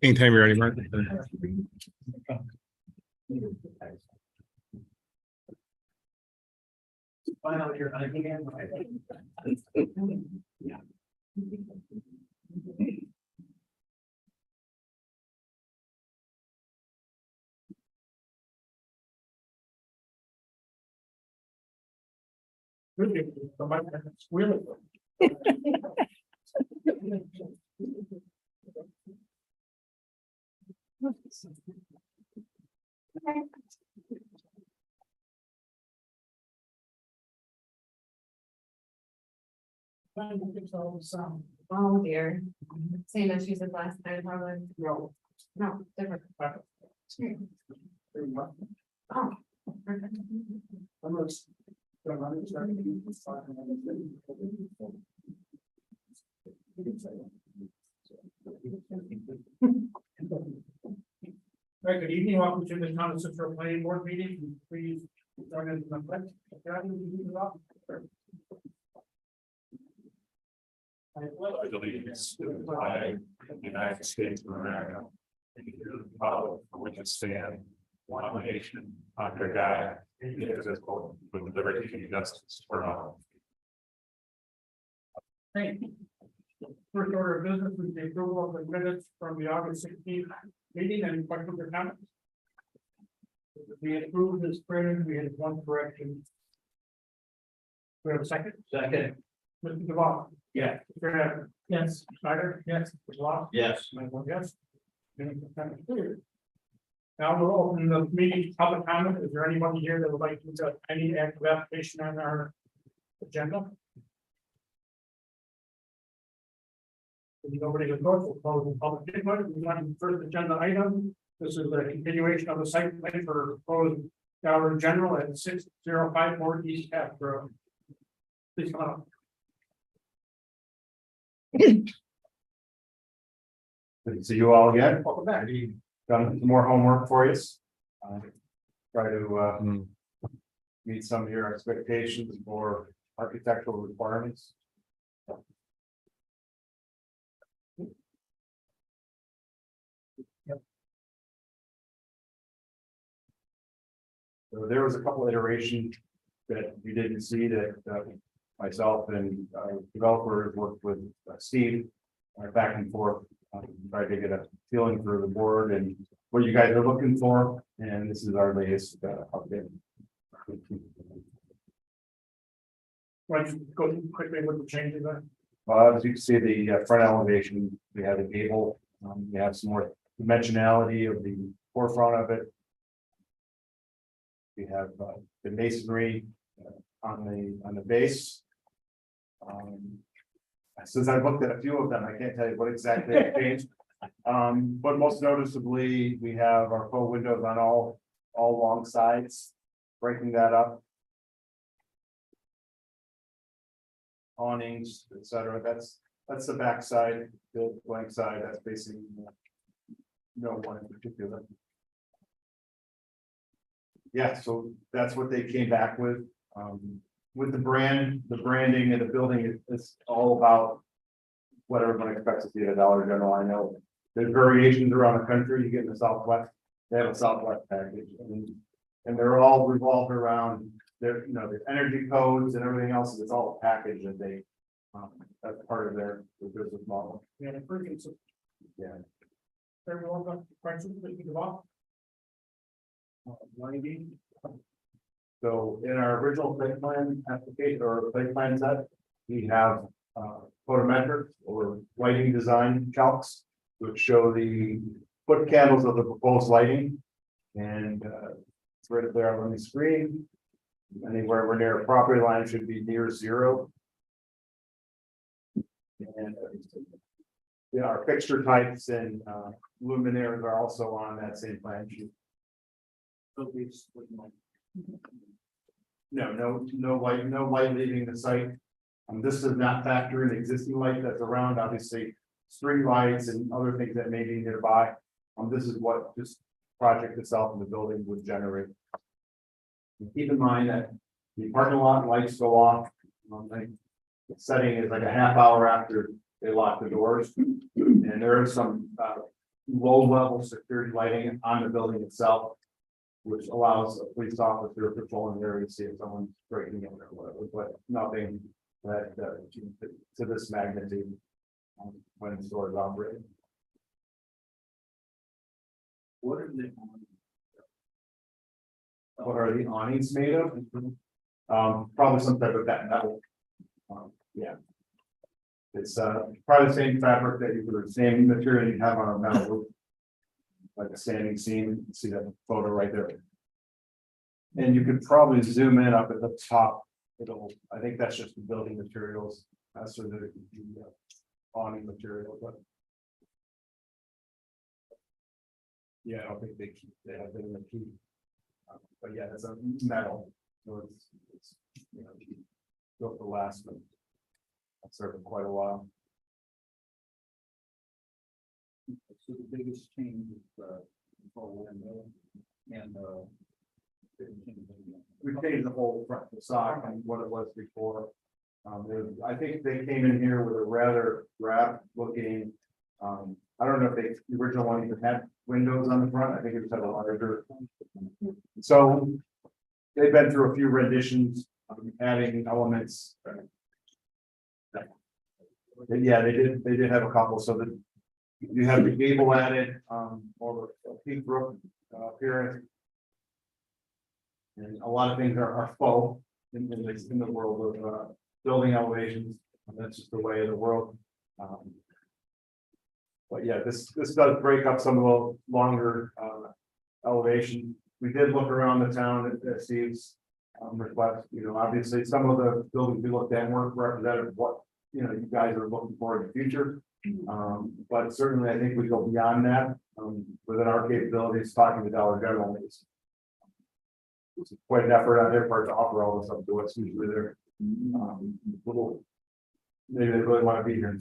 Anytime you're ready, Mark. Oh dear, same issues as last night, probably. No, different. Oh, perfect. Right, good evening, welcome to the town of Cicero planning board meeting, please join us in the pledge. I pledge allegiance to the flag of the United States of America, and to the republic for which it stands, one nation, under God, indivisible, with liberty and justice for all. Thank you. First order of business is the approval of the minutes from the August 16th meeting. Any questions or comments? We approved this printed, we had one correction. We have a second? Second. Mr. Devon. Yeah. Mr. Evans. Yes. Snyder. Yes. Mr. Locke. Yes. Michael, yes. And consent is cleared. Now we'll open the meeting to public comment. Is there anybody here that would like to put any active application on our agenda? If nobody has voted, we'll close the public input. We want to first agenda item. This is the continuation of the site plan for proposed Dollar General at 6054 East Half Road. Please come up. Good to see you all again. Welcome back. Done some more homework for you. Try to meet some of your expectations for architectural requirements. So there was a couple iterations that you didn't see that myself and developers worked with Steve back and forth, tried to get a feeling for the board and what you guys are looking for. And this is our latest update. Why don't you go quickly with the changes there? As you can see, the front elevation, we have a gable. We have some more dimensionality of the forefront of it. We have the masonry on the base. Since I've looked at a few of them, I can't tell you what exactly I changed. But most noticeably, we have our faux windows on all long sides, breaking that up. Awnings, etc. That's the back side, the blank side. That's basically no one in particular. Yeah, so that's what they came back with. With the branding and the building, it's all about what everyone expects to see at a Dollar General. I know there's variations around the country. You get in the Southwest, they have a Southwest package, and they're all revolved around their, their energy codes and everything else. It's all a package that they, that's part of their business model. Yeah, pretty consistent. Yeah. Everyone got questions that you can walk? Lighting. So in our original site plan application or site plan set, we have photometric or lighting design calcs, which show the foot candles of the proposed lighting. And it's right there on the screen. Anywhere we're near a property line should be near zero. And yeah, our fixture types and luminaires are also on that same plan sheet. No light leaving the site. This does not factor in existing light that's around, obviously, street lights and other things that may be nearby. This is what this project itself in the building would generate. And keep in mind that the parking lot lights go off. The setting is like a half hour after they lock the doors. And there is some low level security lighting on the building itself, which allows a police officer patrolling the area to see if someone's breaking in or whatever, but nothing that to this magnitude when the store is operating. What are the awnings made of? Probably some type of that metal. Yeah. It's probably the same fabric that you would, same material you have on a metal roof. Like a standing seam, you can see that photo right there. And you could probably zoom in up at the top. I think that's just the building materials. That's sort of the awning material, but. Yeah, I don't think they have been in the key. But yeah, it's a metal, so it's you know, built to last, but I've served quite a while. So the biggest change is and We changed the whole front facade and what it was before. I think they came in here with a rather wrapped looking. I don't know if the original one even had windows on the front. I think it just had a larger. So they've been through a few renditions, adding elements. Yeah, they did have a couple, so that you have the gable added, or the peak roof appearance. And a lot of things are faux in the world of building elevations. That's just the way of the world. But yeah, this does break up some of the longer elevation. We did look around the town at Steve's request. You know, obviously some of the buildings we looked at weren't representative of what you know you guys are looking for in the future. But certainly I think we go beyond that within our capabilities. Talking to Dollar General, it's quite an effort on their part to offer all this up to us. Usually they're little, maybe they really want to be here.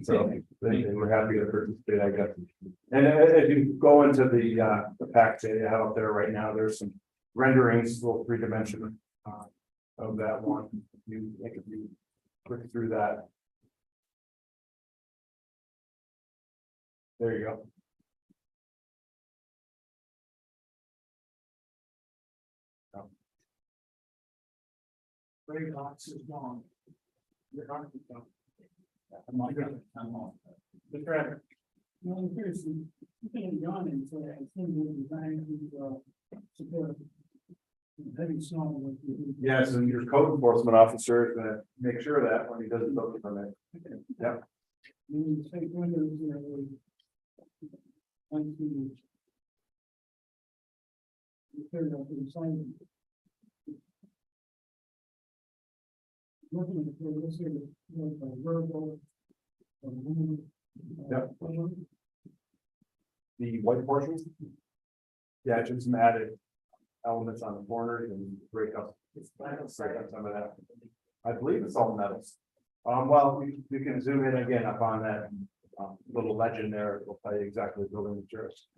So they were happy to participate, I guess. And as you go into the pack that you have up there right now, there's some renderings, little three-dimensional of that one. If you click through that. There you go. Gray box is gone. I'm on. The traffic. No, seriously, you can't be on it, so I think we're designed to support heavy snow with the. Yes, and your code enforcement officer is gonna make sure of that when he does the building permit. Yep. You take windows, once you turn it up to the side. Looking at the, let's say, vertical. Yep. The white portion? Yeah, just some added elements on the corners and break up some of that. I believe it's all metals. Well, we can zoom in again up on that little legend there. It'll tell you exactly the building materials.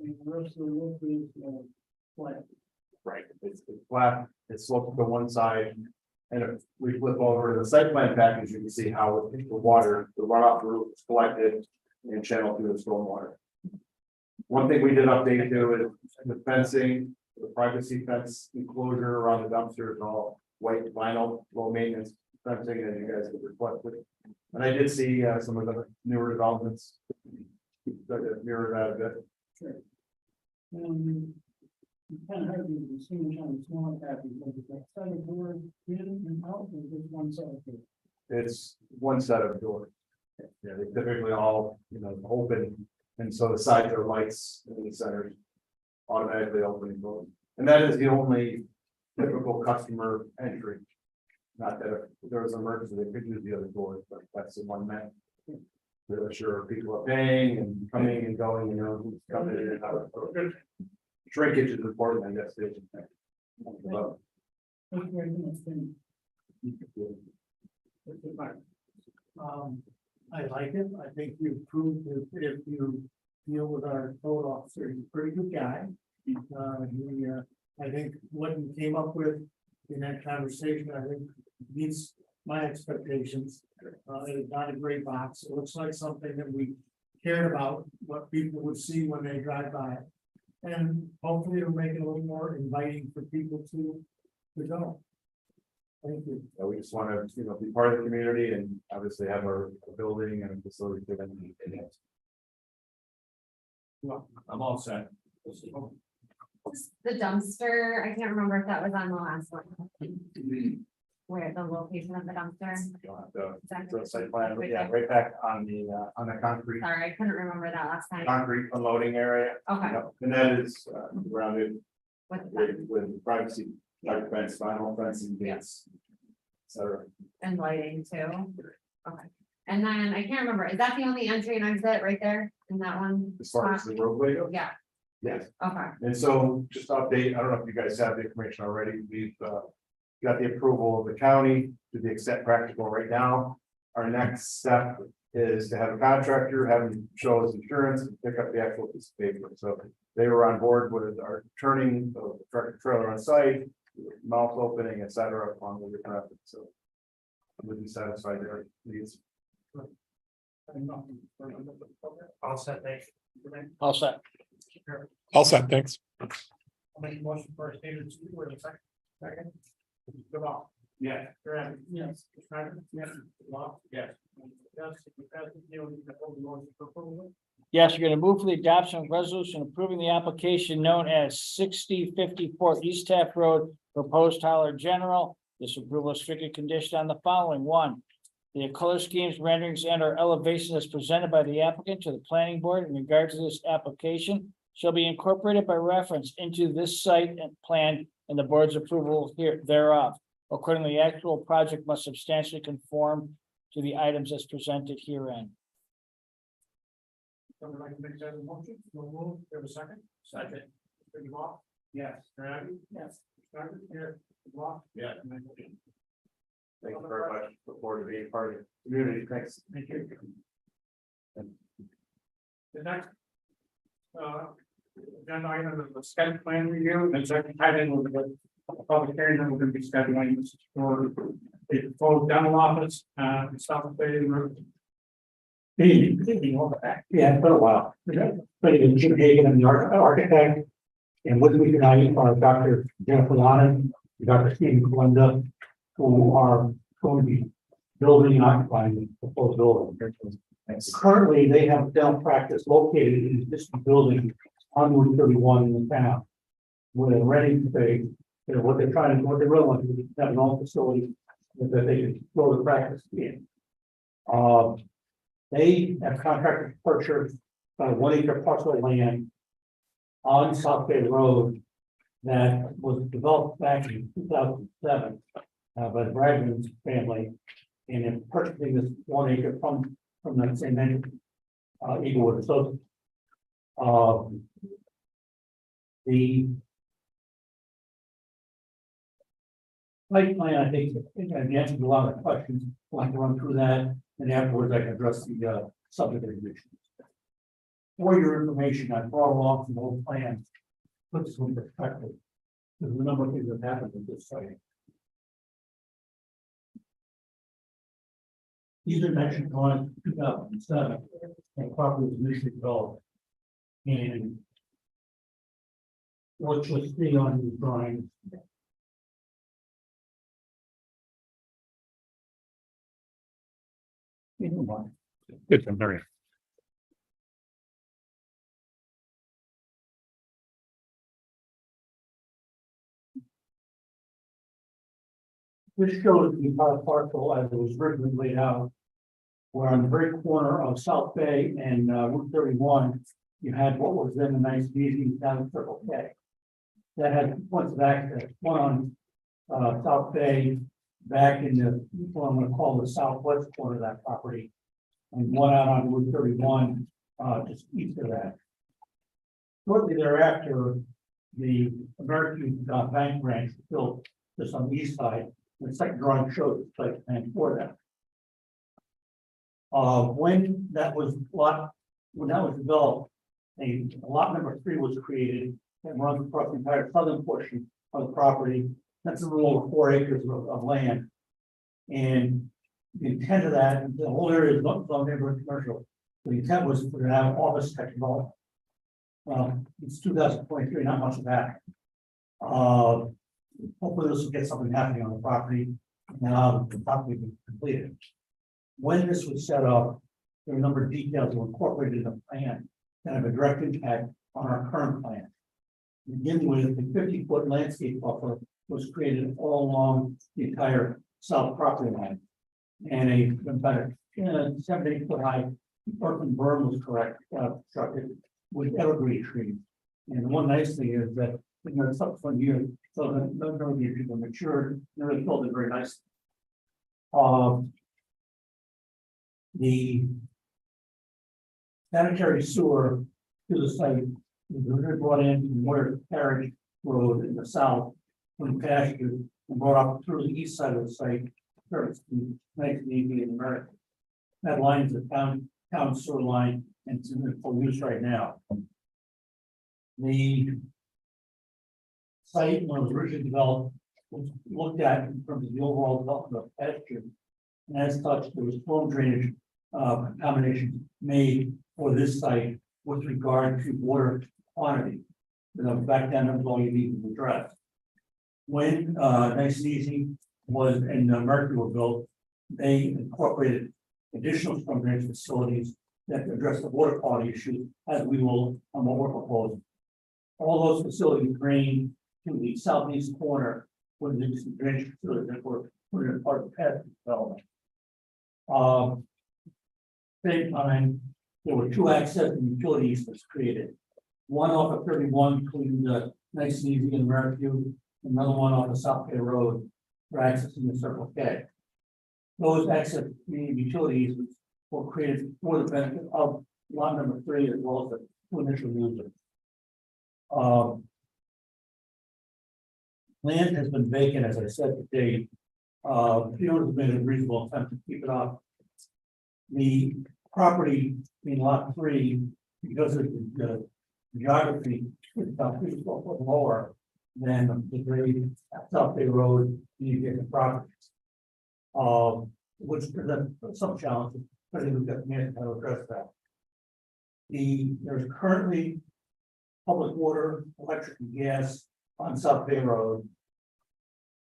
And the rest of the roof is flat. Right, it's flat, it slopes to one side. And if we flip over to the site plan package, you can see how the water, the runoff roof is collected and channeled through the stormwater. One thing we did update to is the fencing, the privacy fence enclosure around the dumpster is all white vinyl, low maintenance fencing that you guys have requested. And I did see some of the newer developments that mirror that a bit. Sure. You kind of hard to distinguish on the smaller package, but it's like side of door in and out, or just one side of door. It's one set of doors. Yeah, they typically all, you know, open, and so the sides are lights in the centers automatically open and close. And that is the only typical customer entry. Not that if there was an emergency, they could use the other doors, but that's the one that. They're sure people are paying and coming and going, you know, who's coming in and out. Shrinkage is important, I guess. Well, Thank you very much, Tim. I like it. I think you've proved that if you deal with our code officer, he's a pretty good guy. I think what you came up with in that conversation, I think meets my expectations. It's not a great box. It looks like something that we cared about, what people would see when they drive by it. And hopefully it'll make it a little more inviting for people to go. Thank you. So we just want to, you know, be part of the community and obviously have our building and facility for them. Well, I'm all set. The dumpster, I can't remember if that was on the last one. Where the location of the dumpster. You'll have to Exactly. do a site plan, yeah, right back on the concrete, Sorry, I couldn't remember that last time. concrete unloading area. Okay. Yep, and that is surrounded With the with privacy, like fence, vinyl fencing, gates. Et cetera. and lighting too. Okay. And then I can't remember, is that the only entry and exit right there in that one? As far as the roadway goes, Yeah, yes. okay. And so just to update, I don't know if you guys have the information already, we've got the approval of the county to the extent practical right now. Our next step is to have a contractor, have them show us insurance and pick up the actual piece of paper. So they were on board with our turning the tractor trailer on site, mouth opening, et cetera, on the traffic. So I would be satisfied there. Please. All set, thank you. All set. All set, thanks. I'll make a motion for a standard two, wait a second. Second. Good luck. Yeah. Graham. Yes. Schneider. Yes. Law. Yes. Yes, if you pass it, you can hold the motion for approval. Yes, you're gonna move for the adoption of resolution approving the application known as 6054 East Taft Road, proposed Dollar General. This approval is strictly conditioned on the following: one, the color schemes, renderings, and or elevation as presented by the applicant to the planning board in regards to this application shall be incorporated by reference into this site and plan and the board's approval here thereof. Accordingly, the actual project must substantially conform to the items as presented herein. Someone like to make that a motion, we'll move, have a second? Second. Mr. Law. Yes. Graham. Yes. Schneider. Yes. Law. Yeah. Thank you very much. Look forward to being part of the community. Thanks. Thank you. The next. Agenda item is the sketch plan review, and second tied in with the public hearing that we're going to be scheduling this for the proposed dental office, South Bay Road. Yeah, it's been a while. But it was Jim Hagan, I'm the architect. And with me tonight are Dr. Jennifer Lonan, Dr. Stephen Kalenda, who are going to be building and occupying the proposed building. Currently, they have a dental practice located in this building on Route 31 in the town. Where they're ready to say, what they're trying to, what they really want to do is have an own facility that they can grow the practice in. They have contracted to purchase about a 1 acre parcel of land on South Bay Road that was developed back in 2007 by the Bradman family. And in purchasing this 1 acre from that same entity, Eaglewood Associates. The site plan, I think, answered a lot of questions. I'd like to run through that, and afterwards I can address the subdivision issues. For your information, I brought along some old plans, put this in perspective. There's a number of things that happened with this site. These are mentioned on 2007, and property was initially developed. And what you'll see on these drawings. Good, I'm very. This shows the entire parcel as it was originally laid out. Where on the very corner of South Bay and Route 31, you had what was then the nice easy down Circle K. that had two points of access, one on South Bay, back in the, what I'm gonna call the southwest corner of that property, and one out on Route 31, just east of that. Shortly thereafter, the American Bank branch was built just on the east side. The second drawing shows the site plan for that. When that was developed, a lot number 3 was created that runs across the entire southern portion of the property. That's a little over 4 acres of land. And the intent of that, the whole area is not zoned neighborhood commercial. The intent was to have office tech development. It's 2023, not much of that. Hopefully this will get something happening on the property. Now the property will be completed. When this was set up, there were a number of details that were incorporated in the plan that have a direct impact on our current plan. To begin with, the 50-foot landscape buffer was created all along the entire south property line. And about a 7 to 8 foot high earthen berm was constructed with evergreen trees. And one nice thing is that in the subsequent years, so that none of these people matured, they really built it very nicely. The sanitary sewer to the site was brought in from Moyer Carriage Road in the south from pasture and brought up through the east side of the site. First, nice and easy in America. That line is the town sewer line and it's in full use right now. The site, when it was originally developed, was looked at in terms of the overall development of pasture. And as such, there was storm drainage combinations made for this site with regard to water quantity. Back then, that was all you needed to address. When Nice and Easy was and Mercury were built, they incorporated additional storm drainage facilities that address the water quality issue, as we will on what we're proposing. All those facilities drain to the southeast corner where the drainage facilities that were put in part of the past development. Same time, there were 2 access and utility easements created. One off of 31 between the Nice and Easy and Mercury, another one off of South Bay Road for accessing the Circle K. Those access community utility easements were created for the benefit of lot number 3 as well as the 2 initial users. Land has been vacant, as I said today. The owner has made a reasonable attempt to keep it up. The property in lot 3, because of the geography, is about 3 foot lower than the grade at South Bay Road, you get the properties. Which presents some challenges, but we've got to address that. There's currently public water, electric, and gas on South Bay Road,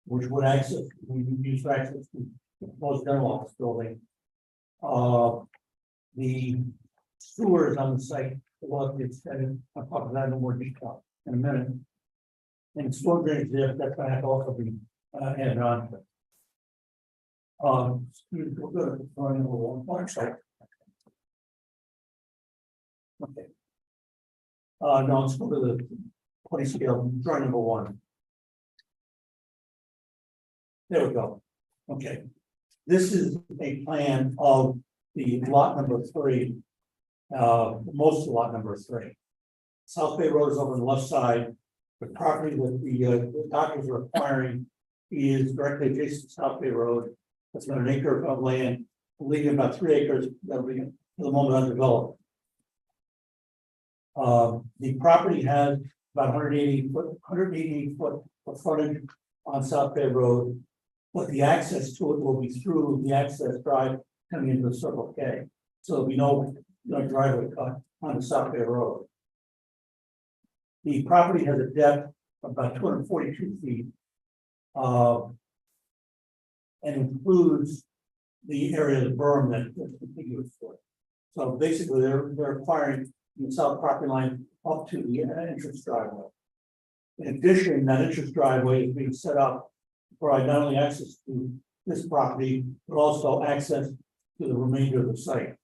which would access, we use for access to the proposed dental office building. The sewers on the site will be extended. I'll talk about that in more detail in a minute. And storm drainage there, that's going to have to also be added on to it. We'll go to drawing number 1. Sorry. Okay. No, let's go to the 20 scale, drawing number 1. There we go. Okay. This is a plan of the lot number 3, most of lot number 3. South Bay Road is over on the left side. The property that the doctors are acquiring is directly adjacent to South Bay Road. That's about 1 acre of land, leaving about 3 acres that'll be for the moment undeveloped. The property has about 180 foot of frontage on South Bay Road, but the access to it will be through the access drive coming into the Circle K. So there'll be no driveway cut on the South Bay Road. The property has a depth of about 242 feet. And includes the area of the berm that's contiguous for it. So basically, they're acquiring the south property line up to the entrance driveway. In addition, that entrance driveway is being set up to provide not only access to this property, but also access to the remainder of the site.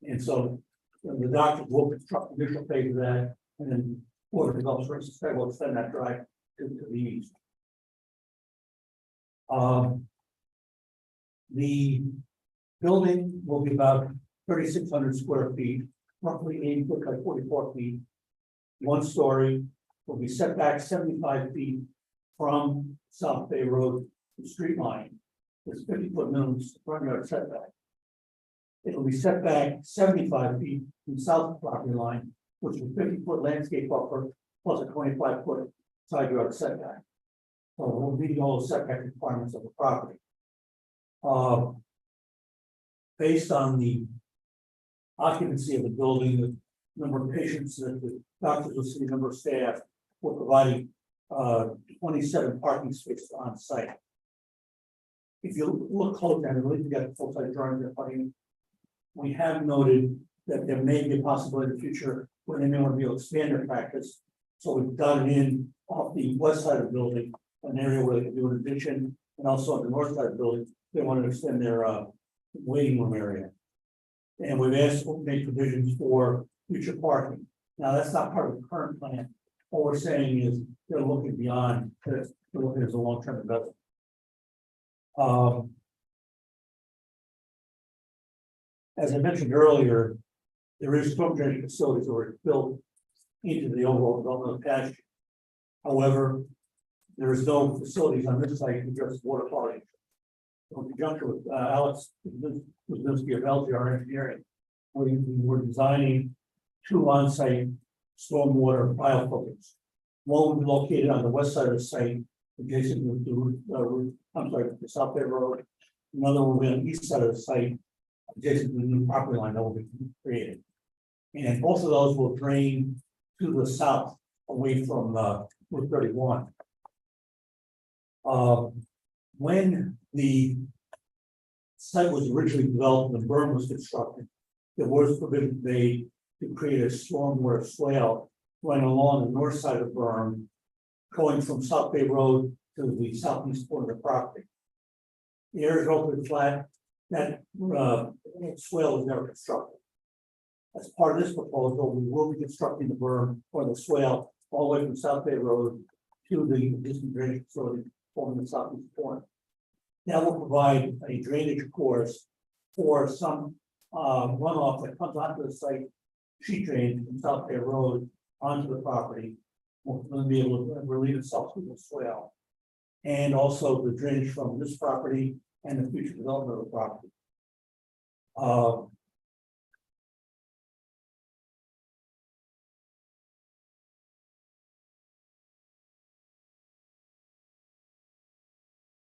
And so the doctors will construct the initial phase of that, and then or develops, will extend that drive to the east. The building will be about 3,600 square feet, roughly 80 foot by 44 feet. One story, will be set back 75 feet from South Bay Road to street line. There's 50-foot minimum front yard setback. It will be set back 75 feet from south property line, which is a 50-foot landscape buffer plus a 25-foot side yard setback. So we'll meet all the setback requirements of the property. Based on the occupancy of the building, the number of patients that the doctors will see, the number of staff, we're providing 27 parking spaces on site. If you look close at it, we got a full-size drawing there, buddy. We have noted that there may be a possibility in the future where they may want to be able to expand their practice. So we've done it in off the west side of the building, an area where they can do an addition, and also on the north side of the building, they want to extend their waiting room area. And we've asked to make provisions for future parking. Now, that's not part of the current plan. All we're saying is they're looking beyond, they're looking as a long-term investment. As I mentioned earlier, there is storm drainage facilities that were built into the overall development of the patch. However, there is no facilities on this site to address water quality. So in conjunction with Alex Wisniewski of LGR Engineering, we were designing 2 on-site stormwater biofilters. One will be located on the west side of the site, adjacent to the South Bay Road. Another will be on the east side of the site, adjacent to the new property line that will be created. And both of those will drain to the south away from Route 31. When the site was originally developed and the berm was constructed, there was provision made to create a stormwater swale running along the north side of the berm, going from South Bay Road to the southeast corner of the property. The area is relatively flat. That swale was never constructed. As part of this proposal, we will be constructing the berm or the swale all the way from South Bay Road to the existing drainage facility forming the southeast corner. That will provide a drainage course for some runoff that comes onto the site, sheet drain from South Bay Road onto the property. We'll be able to relieve itself through the swale. And also the drainage from this property and the future development of the property.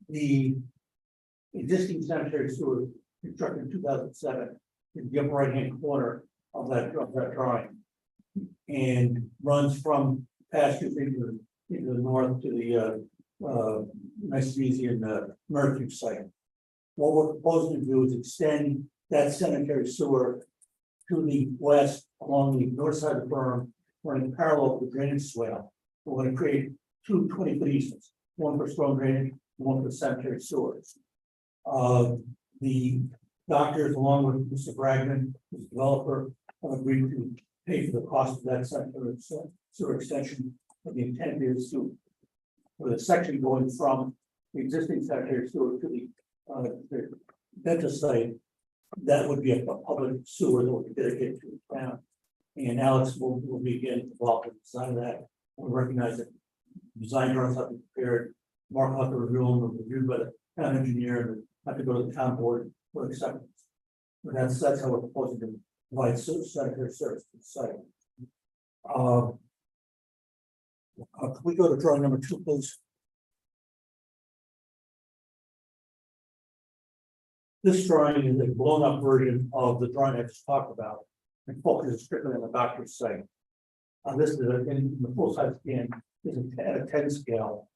The existing sanitary sewer constructed in 2007 in the upper right-hand corner of that drawing, and runs from pastures into the north to the nice, easy and Mercury site. What we're proposing to do is extend that sanitary sewer to the west along the north side of the berm, running parallel to the drainage swale. We're going to create 2 20-foot easements, one for storm drainage, one for sanitary sewers. The doctors, along with Mr. Bragman, the developer, have agreed to pay for the cost of that sanitary sewer extension. But the intent is to, for the section going from the existing sanitary sewer to the dentist site, that would be a public sewer that would be dedicated to the town. And Alex will be again involved in the design of that. We recognize that design drawings have been prepared, Mark will have to review them, reviewed by the town engineer, and have to go to the town board for acceptance. But that's how we're proposing to provide sanitary service to the site. Can we go to drawing number 2, please? This drawing is a blown up version of the drawing I just talked about and focuses strictly on the doctor's site. This is in the full size scan is at a 10 scale.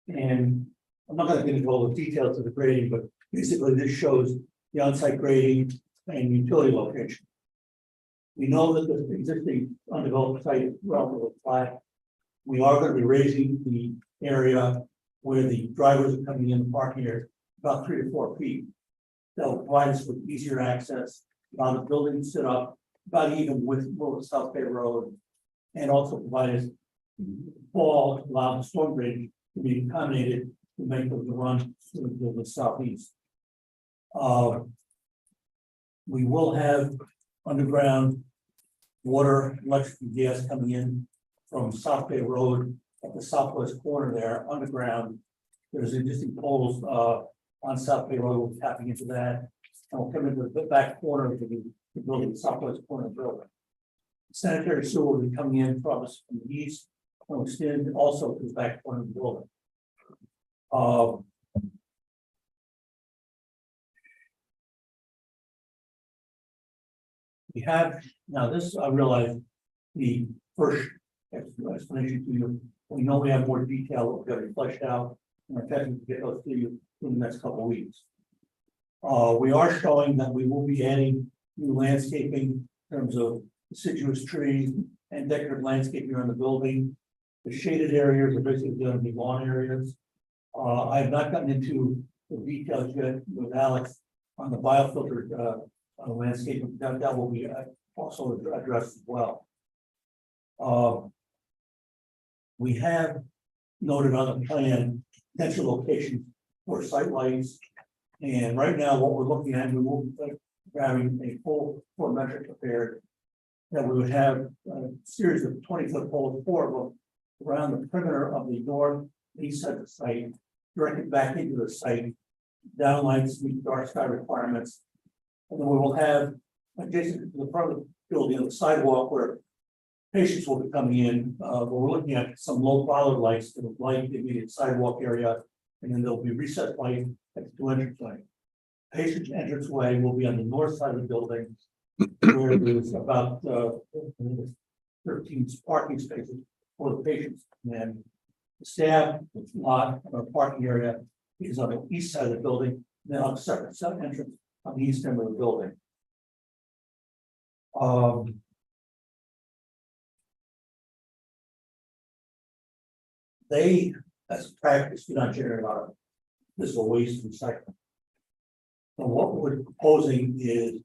And I'm not going to get into all the details of the grading, but basically this shows the on-site grading and utility location. We know that the existing undeveloped site is relatively flat. We are going to be raising the area where the drivers are coming in the parking area about 3 to 4 feet. That'll provide us with easier access, allow the building to sit up about even with South Bay Road, and also provide us fall, allow the storm drain to be accommodated to make the run to the southeast. We will have underground water, electric, and gas coming in from South Bay Road at the southwest corner there, underground. There's existing poles, on South Bay Road, we're tapping into that. And we'll come into the back corner of the building, southwest corner of the building. Sanitary sewer will be coming in from us from the east, and extend also to the back corner of the building. We have, now this, I realize, the first explanation to you, we know we have more detail, we've got it fleshed out, and we're attempting to get those to you in the next couple of weeks. We are showing that we will be adding new landscaping in terms of deciduous trees and decorative landscaping around the building. The shaded areas are basically going to be lawn areas. I have not gotten into the details yet with Alex on the biofiltered landscaping, that will be also addressed as well. We have noted on the plan potential locations for site lights. And right now, what we're looking at, we will be having a full metric prepared. That we would have a series of 20-foot poles, 4 of them, around the perimeter of the north east side of the site, directed back into the site, downlights meet dark sky requirements. And then we will have adjacent to the front of the building, on the sidewalk where patients will be coming in. But we're looking at some low bollard lights to light the immediate sidewalk area, and then there'll be recessed light at the 2 entrance way. Patient entrance way will be on the north side of the building, where there's about 13 parking spaces for the patients. And the staff lot or parking area is on the east side of the building, then on a separate entrance on the east end of the building. They, as a practice, do not generate a lot of physical waste recycling. So what we're proposing is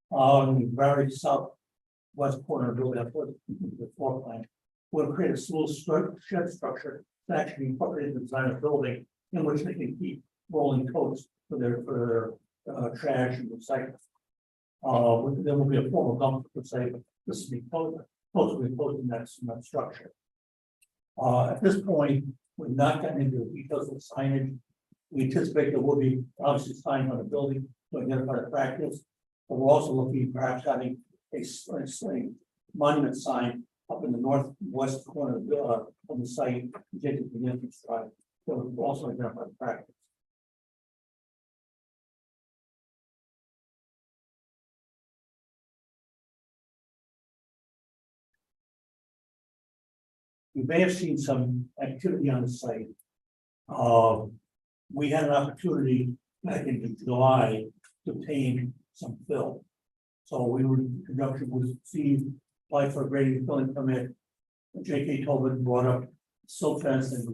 on the very southwest corner of the building, the floor plan, we'll create a small shed structure that actually incorporated the design of the building, in which they can keep rolling totes for their trash and recycling. There will be a formal dump to say this will be posted in that structure. At this point, we've not gotten into the details of the signage. We anticipate there will be obviously signs on the building to identify the practice, but we're also looking perhaps having a monument sign up in the northwest corner of the site, adjacent to the entrance drive, that will also identify the practice. You may have seen some activity on the site. We had an opportunity back in July to obtain some fill. So we were in conjunction with Steve, applied for a grading filling permit. J.K. Tobin brought up silt fence and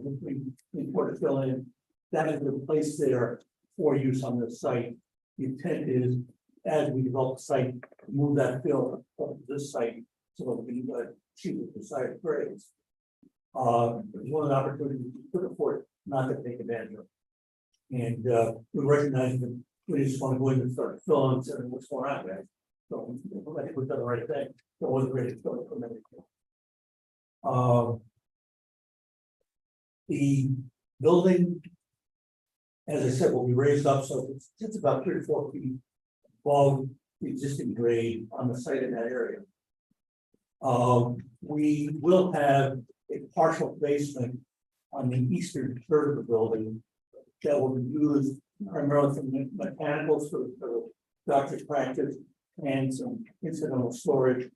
we put a fill in. That has been placed there for use on the site. The intent is, as we develop the site, to move that fill up to this site so that we can achieve the desired grades. One of the opportunities we could afford not to take advantage of. And we recognize that we just want to go in and start filling and saying what's going on, guys. So I think we've done the right thing. So it wasn't ready to fill from everything. The building, as I said, will be raised up, so it's about 3 to 4 feet above the existing grade on the site in that area. We will have a partial basement on the eastern third of the building that will be used primarily for mechanicals for the doctor's practice and some incidental storage.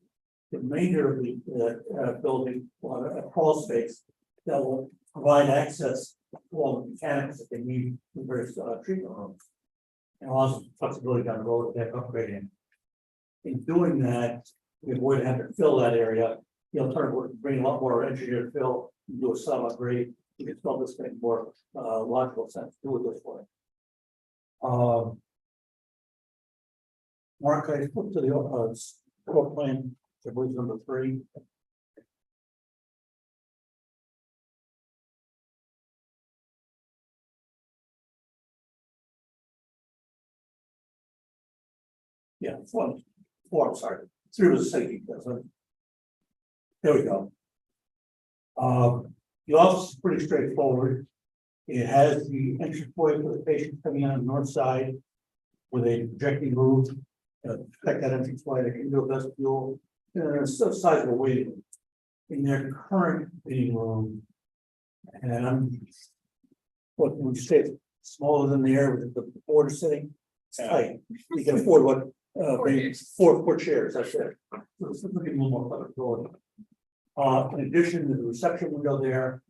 The remainder of the building will have a crawl space that will provide access to all the mechanicals that they need in various treatment rooms. And also flexibility down the road that upgrading. In doing that, we would have to fill that area. The alternative would bring a lot more engineered fill, do a sub upgrade. You can fill this thing more logical sense to do it this way. Mark, I put to the core plan, I believe number 3. Yeah, four, I'm sorry, three was a safety, there we go. The office is pretty straightforward. It has the entranceway for the patient coming on the north side with a projecting roof. Protect that entranceway, they can do a vestibule, it's the size of a waiting room. In their current meeting room. And what would you say, it's smaller than the air with the board sitting? It's tight, you can afford what, maybe four chairs, that's it. So it's looking a little more flexibility. In addition, there's a reception window there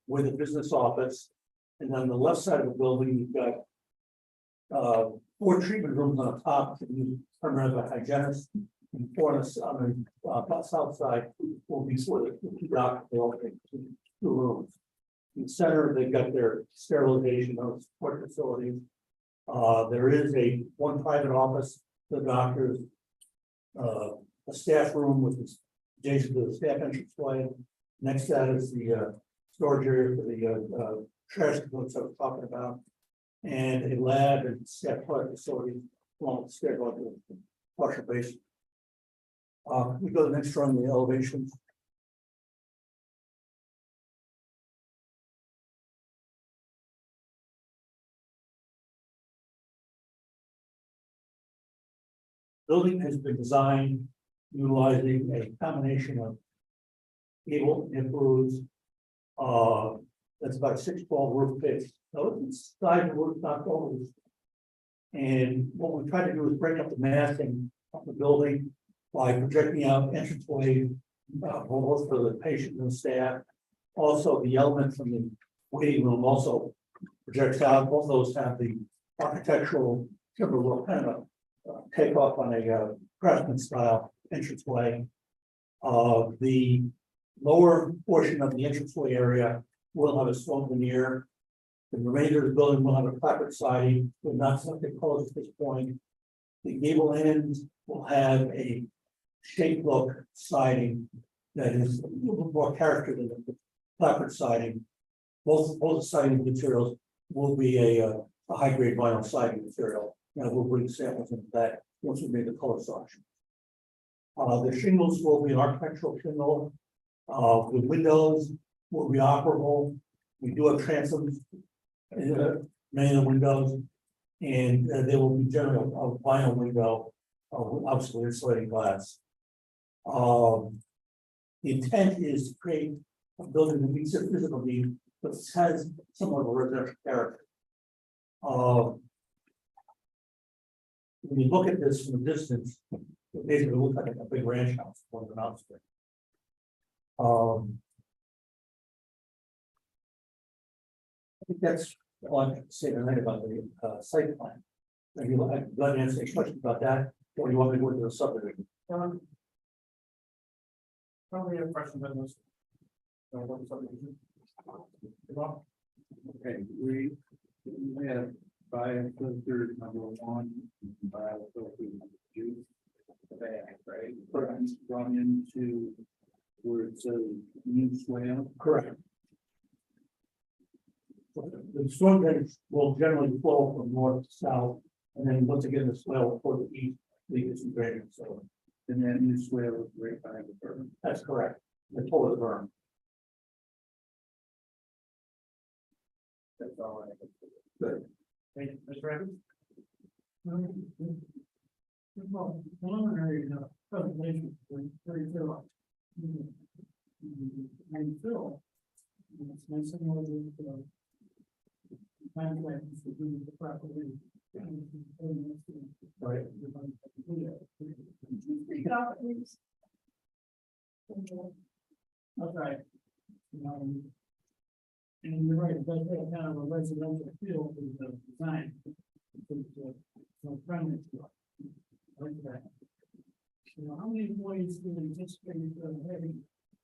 with a business office. And on the left side of the building, you've got 4 treatment rooms on the top, that you primarily by hygienists. And 4 on the south side will be for the 2 doctors, they all take 2 rooms. In the center, they've got their sterilization of support facilities. There is one private office for the doctors. A staff room with this adjacent to the staff entranceway. Next to that is the storage area for the trash books I was talking about. And a lab and staff toilet facility along the stair going to the partial basement. We go to the next drawing, the elevations. Building has been designed utilizing a combination of gable and roofs. That's about 6-12 roof pitch. So it's side of roof, not all roofs. And what we try to do is break up the massing of the building by projecting out entranceway both for the patient and staff. Also, the element from the waiting room also projects out. Both those have the architectural timber will kind of take off on a craftsman style entranceway. The lower portion of the entranceway area will have a stone veneer. The remainder of the building will have a placard siding, but not something closed at this point. The gable ends will have a shape look siding that is a little bit more character than the placard siding. Both siding materials will be a high grade vinyl siding material. And we'll bring samples into that once we make the color selection. The shingles will be an architectural shingle. The windows will be operable. We do have transoms in many of the windows, and they will be generally a vinyl window, obviously insulating glass. The intent is to create a building that meets their physical need, but has somewhat of a residential character. When you look at this from a distance, it basically looks like a big ranch house, more than an I think that's all I have to say tonight about the site plan. If you like, I'd love to answer any questions about that, or you want me to go into the subdivision? Probably have questions on this. Okay, we have biofilter number 1, biofilter number 2. Back, right? Run into where it says new swale. Correct. The storm drainage will generally flow from north to south, and then once again, the swell will flow to the east, leading to drainage, so And that new swale is right behind the berm. that's correct. The total berm. That's all I have. Good. Thank you, Mr. Evans. Well, preliminary presentation was very thorough. And Phil, it's nice and well with time plans to do the property. Right. Speak it out, please. Okay. And you're right, it does have kind of a residential feel to the design. So friendly to it. Like that. You know, how many employees do they anticipate having?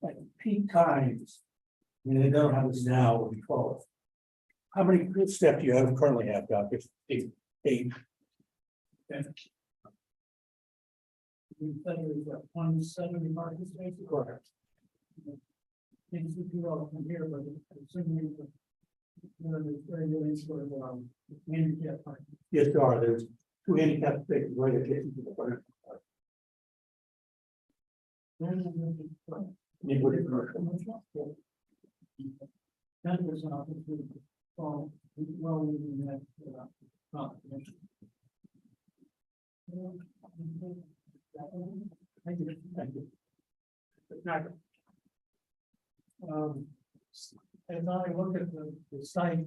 At peak times, I mean, they don't have this now, it'll be 12. How many good staff do you currently have, Doctor? Eight. You said it was 170 parking spaces? Correct. Things we do all from here, but assuming the regulations for handicap parking. Yes, there are. There's two handicap spaces right adjacent to the front. Neighborhood commercial. That was an opportunity. Well, we had, confidential. Thank you. Thank you. As I look at the site,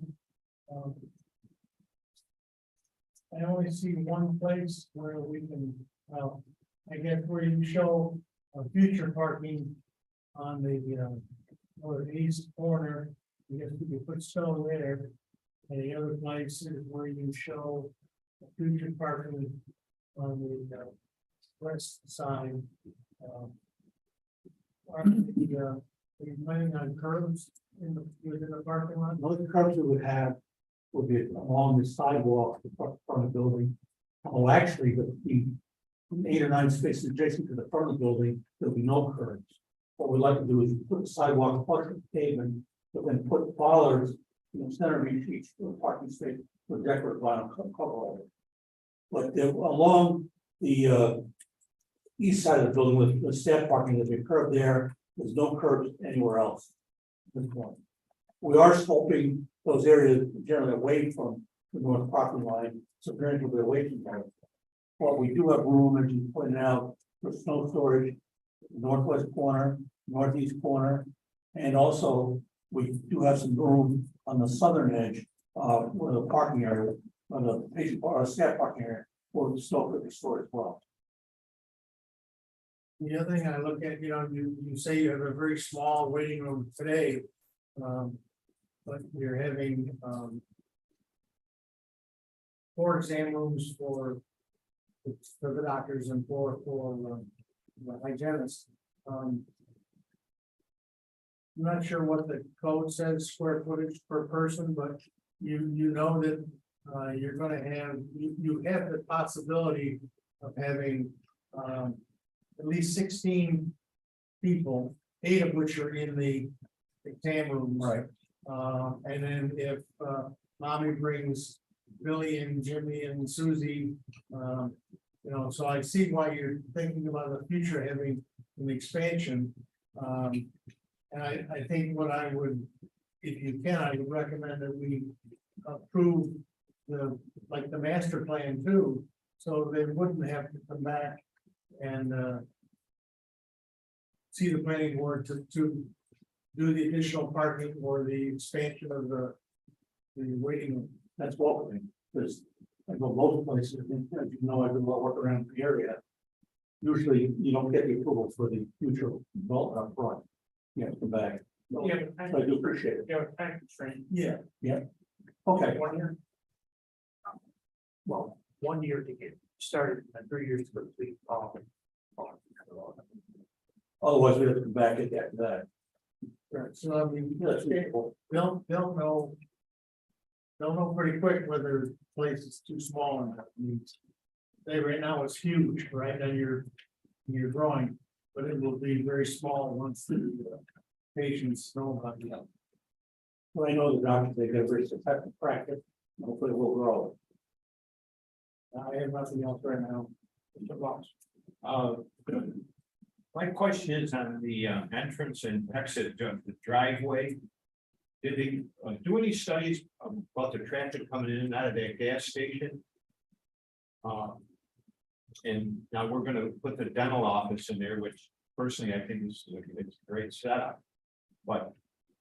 I only see one place where we can, I guess where you show a future parking on the, northeast corner. I guess we could put stone there. And the other place is where you show future parking on the, west side. Are you planning on curbs within the parking lot? Those curbs we would have would be along the sidewalk, the front of the building. Oh, actually, the 8 or 9 spaces adjacent to the front of the building, there'll be no curbs. What we'd like to do is put the sidewalk flush with the pavement, but then put bollards in the center of each parking space with decorative vinyl cover over it. But along the east side of the building with the staff parking, there's a curb there. There's no curbs anywhere else at this point. We are sloping those areas generally away from the north parking line, so they're going to be away from there. But we do have room, as you pointed out, for snow storage, northwest corner, northeast corner, and also we do have some room on the southern edge, where the parking area, on the patient or staff parking area, where the snow could be stored as well. The other thing I look at, you say you have a very small waiting room today. But you're having, 4 exam rooms for the doctors and for the hygienists. I'm not sure what the code says square footage per person, but you know that you're gonna have, you have the possibility of having at least 16 people, 8 of which are in the exam rooms. Right. And then if mommy brings Billy and Jimmy and Susie, so I see why you're thinking about the future having an expansion. And I think what I would, if you can, I would recommend that we approve the master plan too, so they wouldn't have to come back and see the planning board to do the additional parking or the expansion of the waiting room. That's welcoming, because I go most places, and as you know, I do a lot of work around the area. Usually you don't get the approval for the future development up front. You have to come back. So I do appreciate it. Yeah, time constraint. Yeah. Okay, 1 year. Well, 1 year to get started and 3 years to complete all. otherwise we have to come back at that. Right, so I mean, That's reasonable. they'll know. They'll know pretty quick whether the place is too small or not. I mean, they right now it's huge, right, on your drawing, but it will be very small once the patients know about it. Well, I know the doctors, they get very successful practice, hopefully we'll grow. I have nothing else right now. Mr. Boss. My question is on the entrance and exit of the driveway. Did they do any studies about the traffic coming in and out of that gas station? And now we're gonna put the dental office in there, which personally I think is it's a great setup. But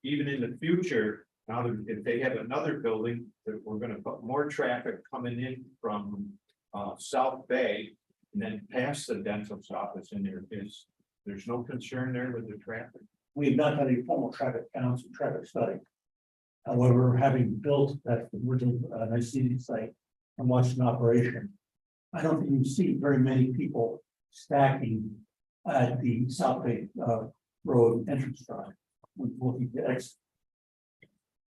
even in the future, now that if they have another building, that we're gonna put more traffic coming in from South Bay. And then past the dentist's office in there's no concern there with the traffic. We have not done any formal traffic counts and traffic study. However, having built that original nice site and watched an operation, I don't think you see very many people stacking at the South Bay Road entrance drive. When looking to exit.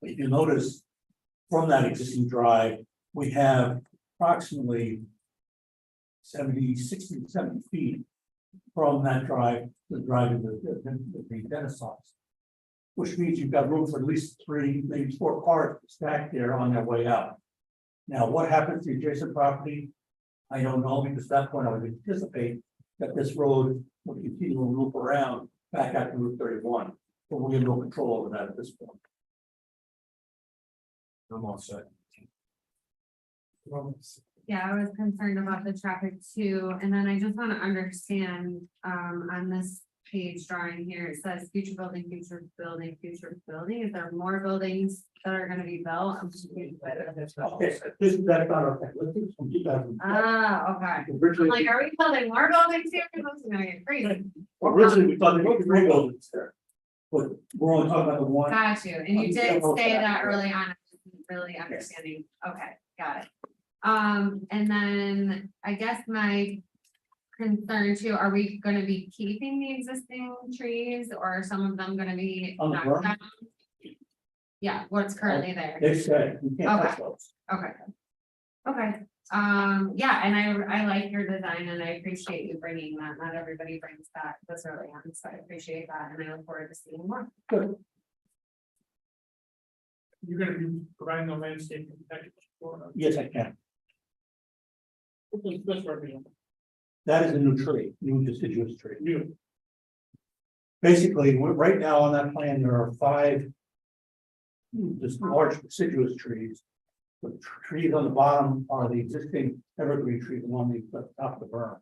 If you notice from that existing drive, we have approximately 60-70 feet from that drive to drive into the dentist's office. Which means you've got room for at least 3, maybe 4 cars stacked there on their way out. Now, what happens to the adjacent property? I don't know, because at that point I would anticipate that this road would continue to loop around back out to Route 31. But we have no control over that at this point. I'm all set. Yeah, I was concerned about the traffic too, and then I just want to understand, on this page drawing here, it says future building, future building, future building. Is there more buildings that are gonna be built? I'm just confused by this. Okay, this is that not our, let's think from 2000. Ah, okay. I'm Originally, like, are we building more buildings here? This is gonna get crazy. originally we thought there were 3 buildings there. But we're only talking about the one. Got you, and you did say that early on, really understanding, okay, got it. And then I guess my concern too, are we gonna be keeping the existing trees or are some of them gonna be On the knocked berm? down? Yeah, what's currently there, They said we can't touch those. okay. Okay, yeah, and I like your design and I appreciate you bringing that, not everybody brings that this early on, so I appreciate that and I look forward to seeing more. You're gonna be providing the landscape package for. Yes, I can. What does this represent? That is a new tree, new deciduous tree. You, Basically, right now on that plan, there are 5. Just large deciduous trees. The trees on the bottom are the existing evergreen trees along the top of the berm.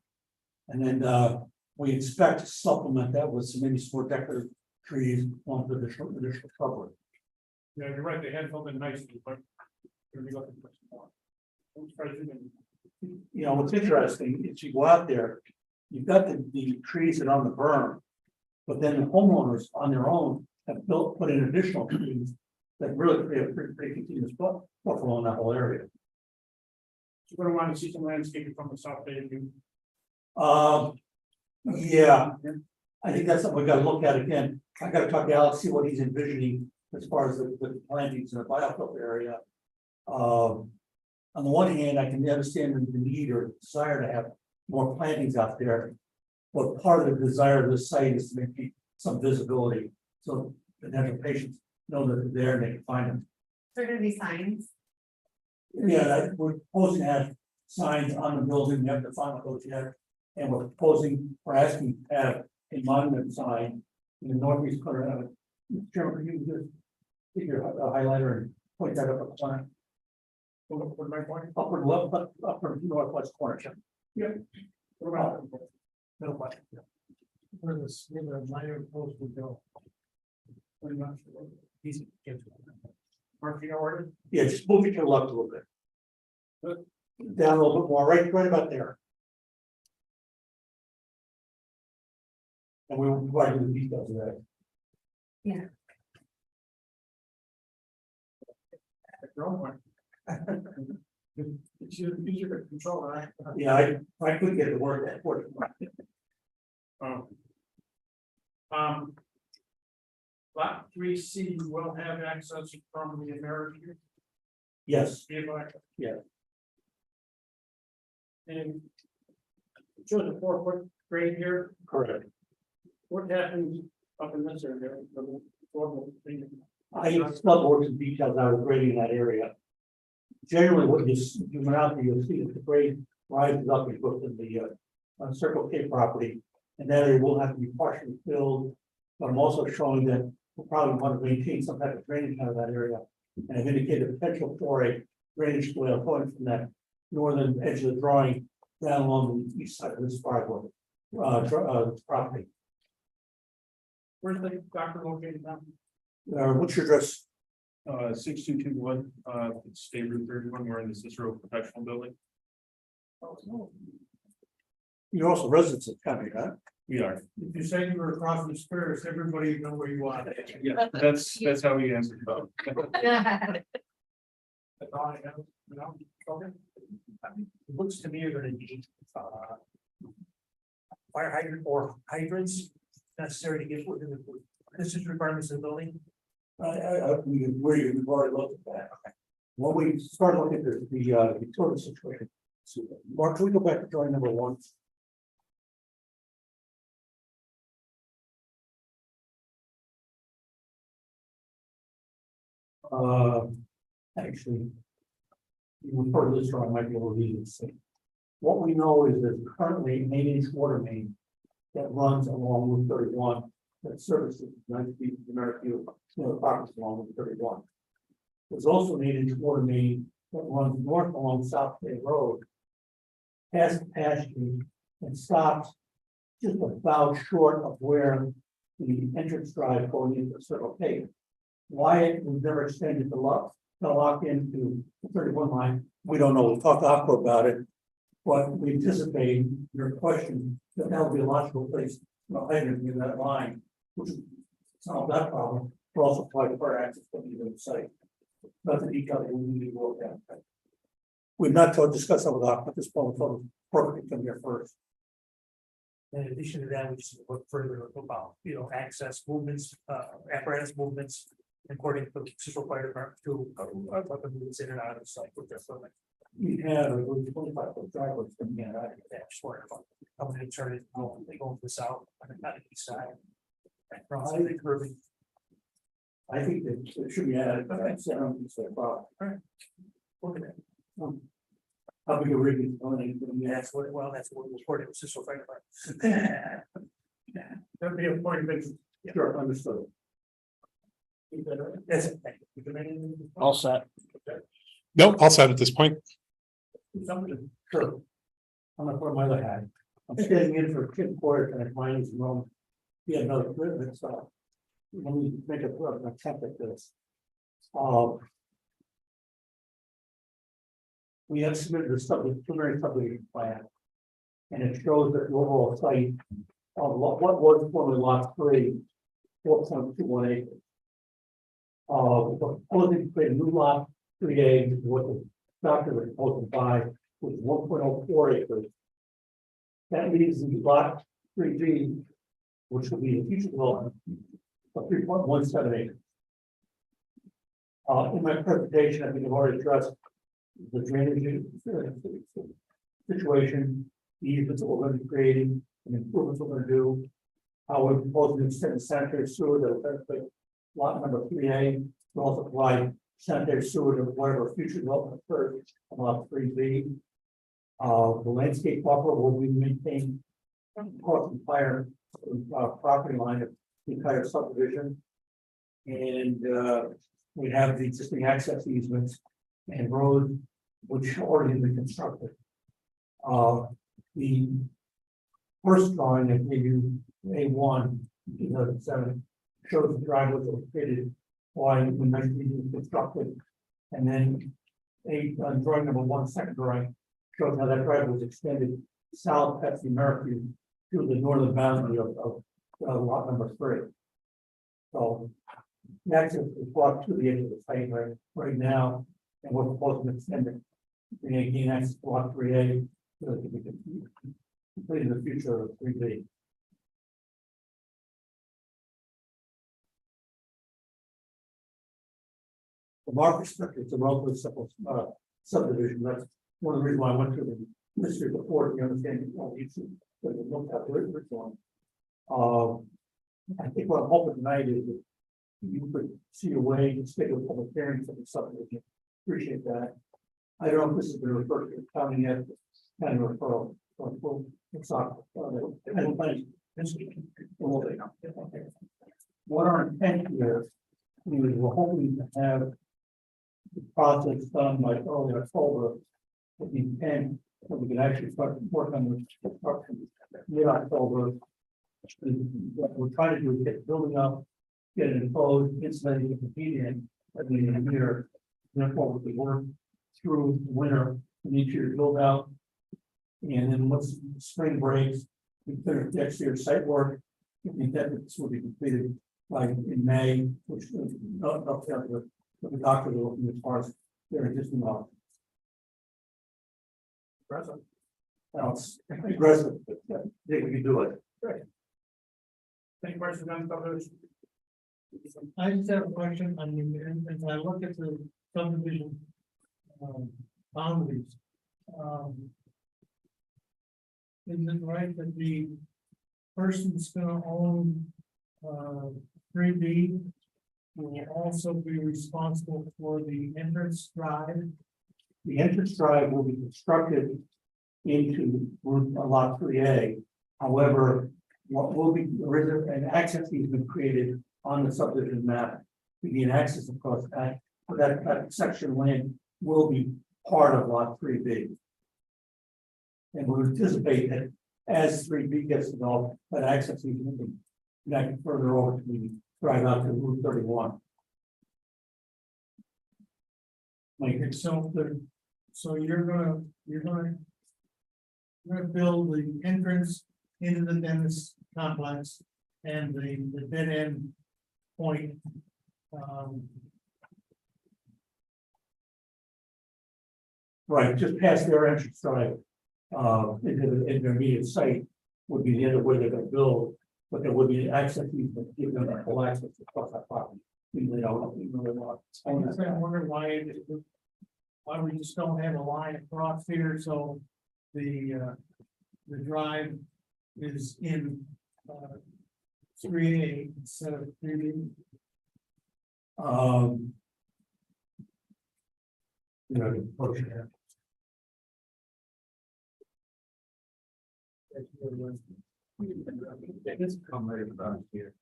And then we expect to supplement that with some maybe more decorative trees on the additional cover. yeah, you're right, they had something nice, but. You're gonna be looking for some more. I'm surprised you didn't- You know, what's interesting, is you go out there, you've got the trees that are on the berm. But then the homeowners on their own have put in additional trees that really create a pretty continuous buffer along that whole area. You're gonna want to see some landscaping from the south bay of you. Yeah, I think that's something we gotta look at again. I gotta talk to Alex, see what he's envisioning as far as the plantings in the biofilm area. On the one hand, I can understand the need or desire to have more plantings out there. But part of the desire of the site is to make some visibility, so potential patients know that they're there and they can find them. There gonna be signs, Yeah, we're proposing to have signs on the building, we have to find those yet. And we're asking to have a monument sign in the northeast corner of it. Mr. Chairman, can you just take your highlighter and point that up a corner, What am I pointing? upper left, upper northwest corner, Jim. What about? No question. Where the minor post would go. Pretty much. Easy. Mark, you know where? Yeah, just move it to the left a little bit. Down a little bit more, right about there. And we will provide you the details of that. It's easier to control, right? Yeah, I couldn't get the word that word. Lot 3C will have access from the American. Yes, Nearby. Yeah. And. Show the 4-foot grade here, correct. what happens up in this area? The formal thing? I have some work and details out of grading that area. Generally, what you went out there, you'll see that the grade rises up and goes to the Circle K property. And that area will have to be partially filled, but I'm also showing that we'll probably want to maintain some type of drainage out of that area. And I've indicated potential for a drainage swale going from that northern edge of the drawing down along the east side of this property. Where's the doctor located now? What's your address? 6221, State Route 31, we're in the Cicero Professional Building. You're also residents of the county, right? We are. If you say you were across from the Spurs, everybody know where you are. Yeah, that's how we answered about. That's all I know, you know, okay. It looks to me you're gonna need, fire hydrant or hydrants necessary to get within the distance requirements of the building. We've already looked at that. When we start looking at the utility situation. So, Mark, can we go back to drawing number 1? Actually. You refer to this drawing, I might be able to read it. What we know is there's currently an 8-inch water main that runs along Route 31 that services 9 feet of American, properties along Route 31. There's also an 8-inch water main that runs north along South Bay Road, past the pasture, and stops just about short of where the entrance drive going into Circle K. Why we've never extended the lock into the 31 line, we don't know. We'll talk to Aqua about it. But we anticipate your question that that'll be a logical place, in that line, which is solve that problem, but also provide fire access to the site. Not the detail that we need to work out. We've not discussed that with Aqua at this point, we thought it was appropriate to come here first. In addition to that, we just look further about, access movements, apparatus movements, according to the Cicero Fire Department to, what the movements in and out of the site with their filming. We have a 25-foot driveway coming in, right? That's where I'm going to turn it, they go to the south, and not the east side. Curving. I think that it should be added, but that's, Look at that. how big a rig is on That's what, that's what was reported with Cicero Fire Department. There'd be a point of interest. Sure, understood. That's it. Thank you. All set. Nope, all set at this point. Somebody, sure. I'm gonna put my other hat. I'm standing in for Tim Porter and mine is wrong. Yeah, another commitment, so. Let me make an attempt at this. We have submitted a preliminary subdivision plan. And it shows that the overall site of what was formerly lot 3, 4.21 acres. We're proposing to create a new lot 3A, which is what the doctor was proposed to buy, which is 1.04 acres. That leaves the lot 3B, which will be a future development of 3.17 acres. In my presentation, I think I've already addressed the drainage situation, the easements that we're going to be creating, and improvements we're going to do. How we're proposing to extend the sanitary sewer that will benefit lot number 3A, will also provide sanitary sewer to whatever future development occurs on lot 3B. The landscape buffer will be maintained across the entire property line of the entire subdivision. And we have the existing access easements and road, which already have been constructed. The first drawing I gave you, A1, 2007, shows the driveways that were created while we mentioned being constructed. And then drawing number 1, second drawing, shows how that driveway was extended south past the American to the northern boundary of lot number 3. So the access is brought to the edge of the site right now, and we're proposing to extend it. We gain access to lot 3A, so that we can complete in the future of 3B. From our perspective, it's a relatively simple subdivision. That's one of the reasons why I went through the history before to understand all these things. Look at the original one. I think what I'm hoping tonight is that you could see a way to schedule public hearings for the subdivision. Appreciate that. I don't know if this has been referred to the county yet, kind of referral. What our intent here is we're hoping to have the process done by early October with the intent that we can actually start working on the construction mid-October. What we're trying to do is get the building up, get it enclosed, insulated, and convenient at the end of the year. Therefore, we work through the winter and each year build out. And then once spring breaks, we finish next year's site work. I think that this will be completed by in May, which is not the doctor will looking as far as their existing law. Now it's aggressive, but I think we can do it. Any questions on others? I just have a question, I mean, as I look at the subdivision boundaries. Is it right that the person's gonna own 3B will also be responsible for the entrance drive? The entrance drive will be constructed into lot 3A. However, what will be, there is an access easement created on the subdivision map. To be an access across that section of land will be part of lot 3B. And we anticipate that as 3B gets developed, that access easement will be connected further over to the drive out to Route 31. Like, Okay, so you're gonna build the entrance into the dentist complex and the dead end point. right, just past their entrance drive, into the intermediate site would be the other way they're gonna build, but there would be access easement, give them a full access across that property. We really want. I guess I wonder why we just don't have a line across here, so the drive is in 3A instead of 3B. You know, approach it. This come right about here.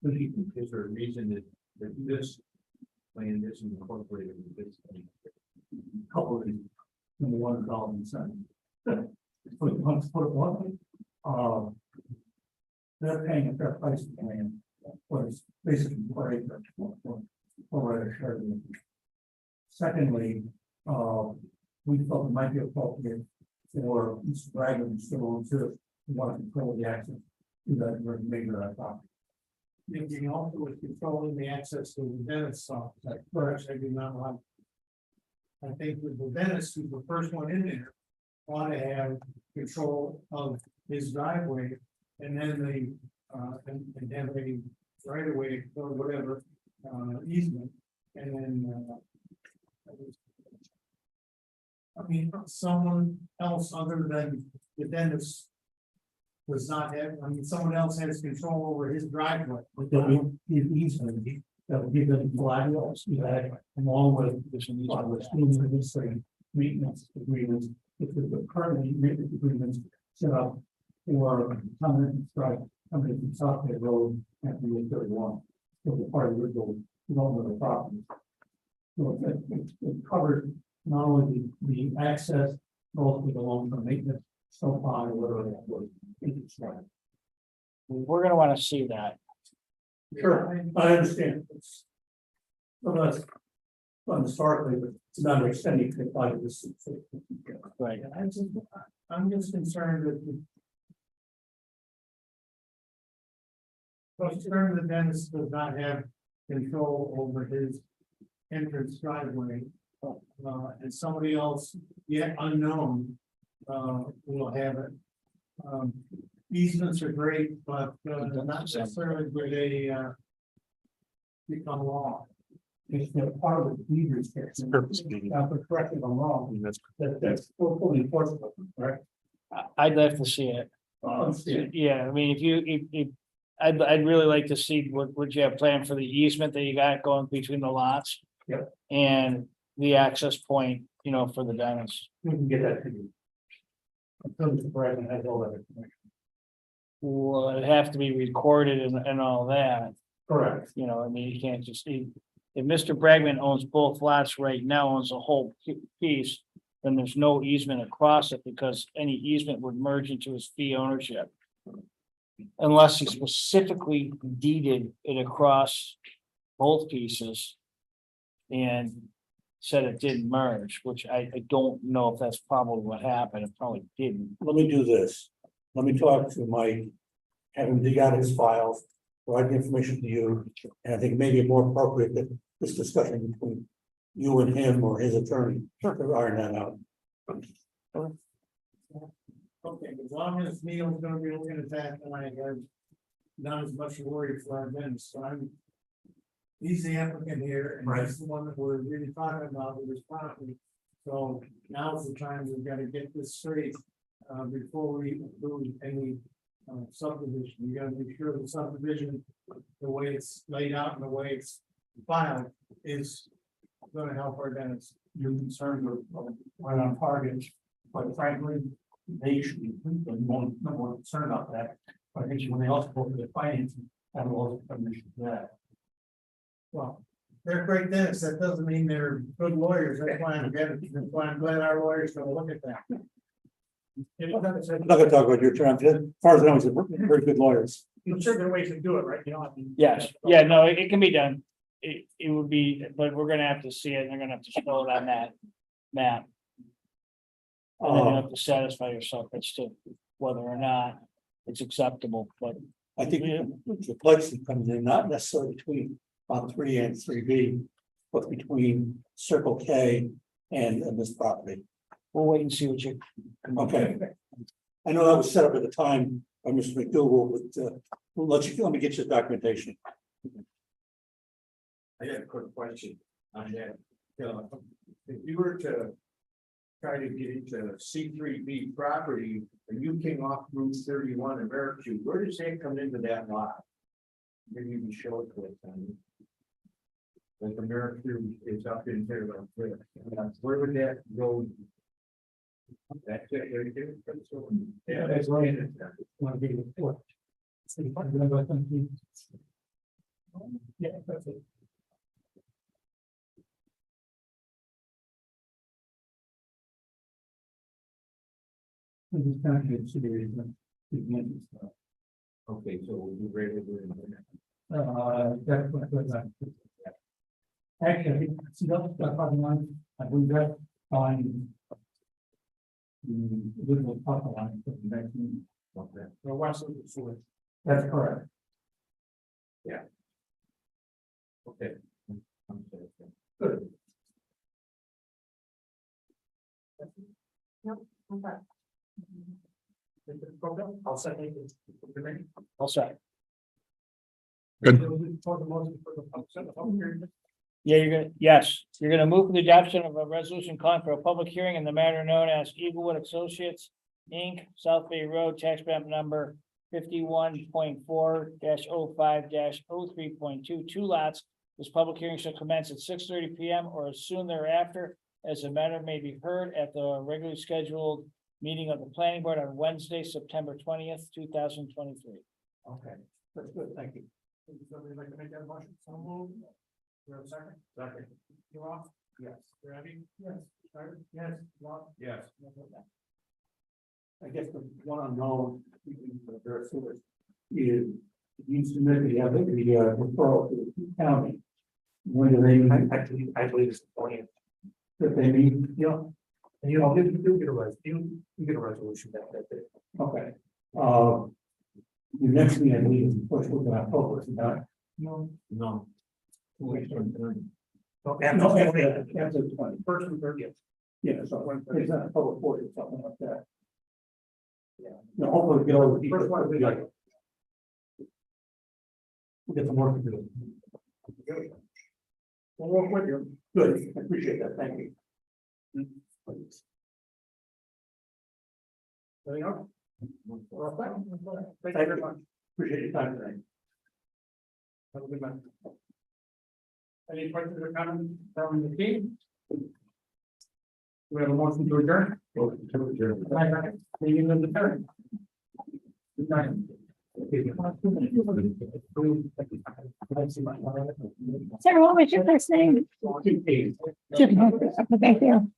Is there a reason that this land isn't incorporated with this? Couple of these, number one, development center. Put it one, they're paying a fair price for the land, was basically for acre, for a share. Secondly, we felt it might be appropriate for Mr. Bragman still to want to control the access to that remainder of that property. You also with controlling the access to the dentist's office, that first, I do not want. I think with the dentist, who's the first one in there, want to have control of his driveway, and then and have a right of way or whatever, easement, and then, I mean, someone else other than the dentist does not have, I mean, someone else has control over his driveway. But there'll be an easement that will give them collaterals, along with this maintenance agreements, if the currently maintenance agreements set up for coming from South Bay Road at the 31. So the part of the original development of the property. So it covers not only the access, but also the long-term maintenance, so far, or whatever that was. We're gonna wanna see that. Sure, I understand. Well, that's historically, but it's not extending to apply to this. Right. I'm just concerned that the dentist does not have control over his entrance driveway. And somebody else yet unknown will have it. Easements are great, but not necessarily where they become law. It's part of the deed restriction. Correct if I'm wrong, that's fully enforceable, right? I'd like to see it. Yeah, I mean, I'd really like to see what you have planned for the easement that you got going between the lots. Yep. And the access point, for the dentist. We can get that to you. Until Mr. Bradman has all that information. Well, it'd have to be recorded and all that, Correct. I mean, you can't just, if Mr. Bragman owns both lots right now, owns a whole piece. Then there's no easement across it because any easement would merge into his fee ownership. Unless he specifically deeded it across both pieces. And said it didn't merge, which I don't know if that's probably what happened. It probably didn't. Let me do this. Let me talk to Mike. Have him dig out his files, provide the information to you, and I think it may be more appropriate that this discussion between you and him or his attorney. To iron that out. Okay, as long as Neil's gonna be looking at that, and I have not as much worry for our dentist, so he's the applicant here, and he's the one that we're really talking about with this property. So now's the time we've got to get this straight, before we approve any subdivision. We gotta make sure the subdivision, the way it's laid out and the way it's filed is gonna help our dentist. You're concerned with right on target. Quite frankly, they should be the number one concern about that. But I think when they also go for the financing, that will also come issue to that. Well, they're great dentists, that doesn't mean they're good lawyers, that's why I'm glad our lawyers gonna look at that. I'm not I'm not gonna talk about your term, as far as I know, he's a very good lawyers. I'm sure there are ways to do it, right? You know, I mean. Yes, yeah, no, it can be done. It would be, but we're gonna have to see it, and they're gonna have to show it on that map. And then you have to satisfy yourself as to whether or not it's acceptable, but I think the plexi comes in, not necessarily between lot 3 and 3B, but between Circle K and this property. we'll wait and see what you. Okay. I know that was set up at the time by Mr. McDougal, but let me get you the documentation. I got a quick question on that. If you were to try to get into C3B property, and you came off Route 31 in Merritt, where does that come into that lot? Maybe you can show it to us. Like the Merritt is up in here, like this. Where would that go? That's it, right there. Yeah, that's right. Want to be report. Yeah, that's it. This is kind of considered, Okay, so we'll be ready to do it. That's what. Actually, see that's probably one, I believe that on. The original parking lot for the next meeting. Okay. The west of the sewer. That's correct. Okay. I'm sorry. Good. Okay. I'll second it. I'll say. Good. Yeah, you're gonna move for the adoption of a resolution calling for a public hearing in the matter known as Eaglewood Associates, Inc., South Bay Road, tax map number 51.4-05-03.2, 2 lots. This public hearing shall commence at 6:30 PM or as soon thereafter, as the matter may be heard at the regularly scheduled meeting of the planning board on Wednesday, September 20th, 2023. Okay, that's good, thank you. Would somebody like to make that motion? So moved. Do you have a second? Second. You off? Yes. Ready? Yes. Started? Yes. Rob? Yes. I guess the one unknown for the Bear Sewers is you submit the referral to the county. When do they? I believe it's the 20th. That they meet, Yeah. And you do get a you get a resolution that day. okay. The next meeting, I believe, is the first week of October, is it not? No. No. After the 20th. First and 30th. Yeah, so it's not a public board or something like that. Yeah, no, hopefully get all the people. First one will be like- We'll get some work to do. We'll work with you. Good, I appreciate that, thank you. Anything else? We're all set? Thank you very much. Appreciate your time tonight. Have a good night. Any questions or comments from the team? We have a motion to adjourn. Meeting of the third. Good night. Sarah, what was your first name? Thank you.